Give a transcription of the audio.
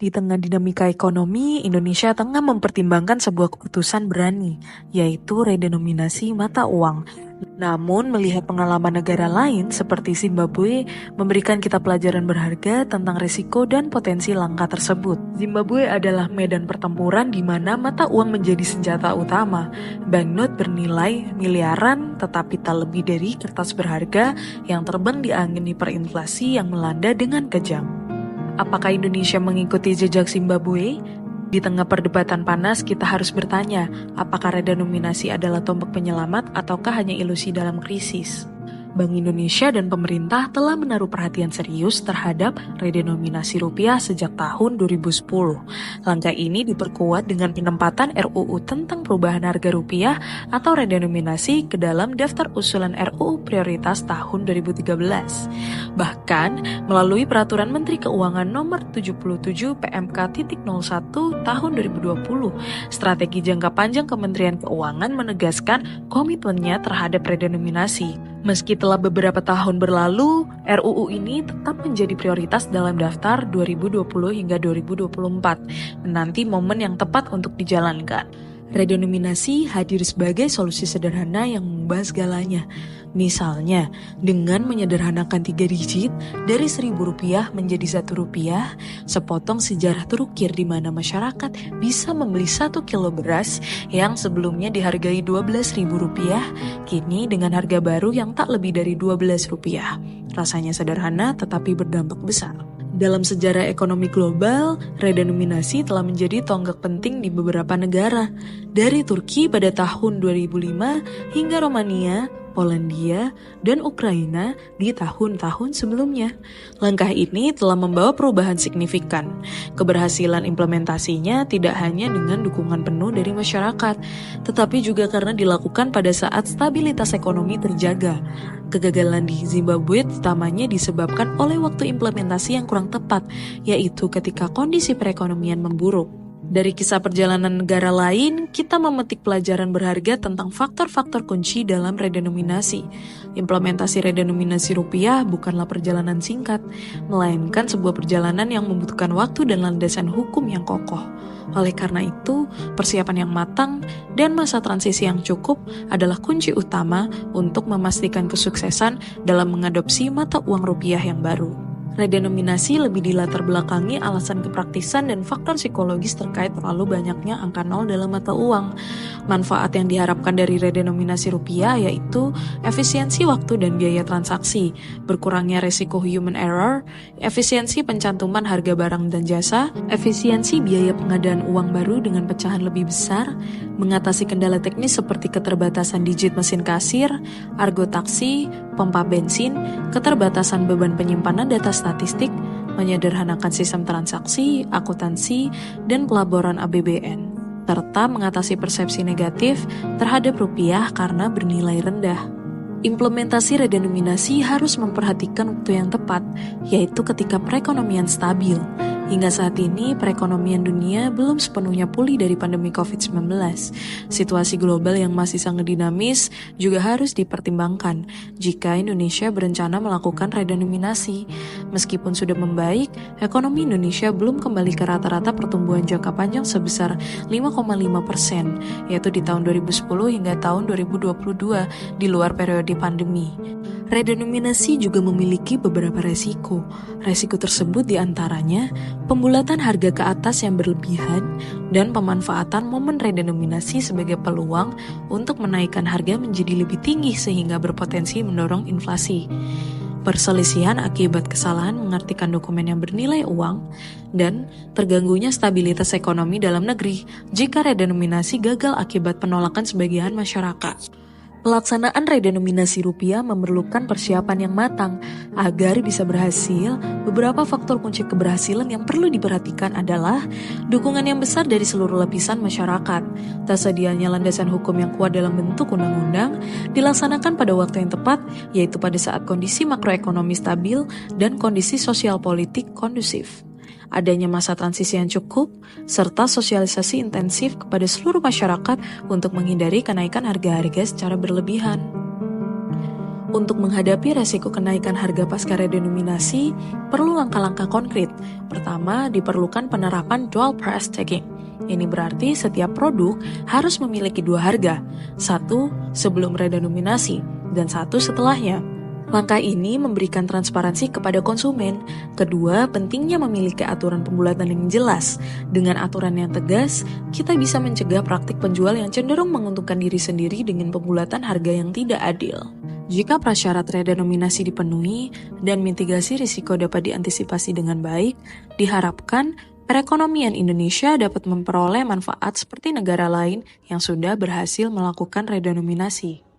Di tengah dinamika ekonomi, Indonesia tengah mempertimbangkan sebuah keputusan berani, yaitu redenominasi mata uang. Namun, melihat pengalaman negara lain seperti Zimbabwe memberikan kita pelajaran berharga tentang risiko dan potensi langkah tersebut. Zimbabwe adalah medan pertempuran di mana mata uang menjadi senjata utama. Banknot bernilai miliaran tetapi tak lebih dari kertas berharga yang terbang di angin hiperinflasi yang melanda dengan kejam. Apakah Indonesia mengikuti jejak Zimbabwe? Di tengah perdebatan panas, kita harus bertanya, apakah redenominasi adalah tombak penyelamat ataukah hanya ilusi dalam krisis? Bank Indonesia dan pemerintah telah menaruh perhatian serius terhadap redenominasi rupiah sejak tahun 2010. Langkah ini diperkuat dengan penempatan RUU tentang perubahan harga rupiah atau redenominasi ke dalam daftar usulan RUU prioritas tahun 2013. Bahkan, melalui Peraturan Menteri Keuangan Nomor 77 PMK.01 tahun 2020, strategi jangka panjang Kementerian Keuangan menegaskan komitmennya terhadap redenominasi. Meski telah beberapa tahun berlalu, RUU ini tetap menjadi prioritas dalam daftar 2020 hingga 2024, menanti momen yang tepat untuk dijalankan. Redenominasi hadir sebagai solusi sederhana yang mengubah segalanya. Misalnya, dengan menyederhanakan 3 digit dari Rp1.000 menjadi Rp1, sepotong sejarah terukir di mana masyarakat bisa membeli 1 kilo beras yang sebelumnya dihargai Rp12.000, kini dengan harga baru yang tak lebih dari Rp12. Rasanya sederhana tetapi berdampak besar. Dalam sejarah ekonomi global, redenominasi telah menjadi tonggak penting di beberapa negara, dari Turki pada tahun 2005 hingga Romania, Polandia, dan Ukraina di tahun-tahun sebelumnya. Langkah ini telah membawa perubahan signifikan. Keberhasilan implementasinya tidak hanya dengan dukungan penuh dari masyarakat, tetapi juga karena dilakukan pada saat stabilitas ekonomi terjaga. Kegagalan di Zimbabwe utamanya disebabkan oleh waktu implementasi yang kurang tepat, yaitu ketika kondisi perekonomian memburuk. Dari kisah perjalanan negara lain, kita memetik pelajaran berharga tentang faktor-faktor kunci dalam redenominasi. Implementasi redenominasi rupiah bukanlah perjalanan singkat, melainkan sebuah perjalanan yang membutuhkan waktu dan landasan hukum yang kokoh. Oleh karena itu, persiapan yang matang dan masa transisi yang cukup adalah kunci utama untuk memastikan kesuksesan dalam mengadopsi mata uang rupiah yang baru. Redenominasi lebih dilatar belakangi alasan kepraktisan dan faktor psikologis terkait terlalu banyaknya angka nol dalam mata uang. Manfaat yang diharapkan dari redenominasi rupiah yaitu efisiensi waktu dan biaya transaksi, berkurangnya resiko human error, efisiensi pencantuman harga barang dan jasa, efisiensi biaya pengadaan uang baru dengan pecahan lebih besar, mengatasi kendala teknis seperti keterbatasan digit mesin kasir, argo taksi, pompa bensin, keterbatasan beban penyimpanan data statistik, menyederhanakan sistem transaksi, akuntansi, dan pelaporan APBN, serta mengatasi persepsi negatif terhadap rupiah karena bernilai rendah. Implementasi redenominasi harus memperhatikan waktu yang tepat, yaitu ketika perekonomian stabil. Hingga saat ini, perekonomian dunia belum sepenuhnya pulih dari pandemi COVID-19. Situasi global yang masih sangat dinamis juga harus dipertimbangkan jika Indonesia berencana melakukan redenominasi. Meskipun sudah membaik, ekonomi Indonesia belum kembali ke rata-rata pertumbuhan jangka panjang sebesar 5,5%, yaitu di tahun 2010 hingga tahun 2022 di luar periode pandemi. Redenominasi juga memiliki beberapa resiko. Resiko tersebut diantaranya pembulatan harga ke atas yang berlebihan dan pemanfaatan momen redenominasi sebagai peluang untuk menaikkan harga menjadi lebih tinggi sehingga berpotensi mendorong inflasi. Perselisihan akibat kesalahan mengartikan dokumen yang bernilai uang dan terganggunya stabilitas ekonomi dalam negeri jika redenominasi gagal akibat penolakan sebagian masyarakat. Pelaksanaan redenominasi rupiah memerlukan persiapan yang matang. Agar bisa berhasil, beberapa faktor kunci keberhasilan yang perlu diperhatikan adalah dukungan yang besar dari seluruh lapisan masyarakat, tersedianya landasan hukum yang kuat dalam bentuk undang-undang, dilaksanakan pada waktu yang tepat, yaitu pada saat kondisi makroekonomi stabil dan kondisi sosial politik kondusif. Adanya masa transisi yang cukup, serta sosialisasi intensif kepada seluruh masyarakat untuk menghindari kenaikan harga-harga secara berlebihan. Untuk menghadapi resiko kenaikan harga pasca redenominasi, perlu langkah-langkah konkret. Pertama, diperlukan penerapan dual price tagging. Ini berarti setiap produk harus memiliki dua harga, satu sebelum redenominasi dan satu setelahnya. Langkah ini memberikan transparansi kepada konsumen. Kedua, pentingnya memiliki aturan pembulatan yang jelas. Dengan aturan yang tegas, kita bisa mencegah praktik penjual yang cenderung menguntungkan diri sendiri dengan pembulatan harga yang tidak adil. Jika prasyarat redenominasi dipenuhi dan mitigasi risiko dapat diantisipasi dengan baik, diharapkan perekonomian Indonesia dapat memperoleh manfaat seperti negara lain yang sudah berhasil melakukan redenominasi.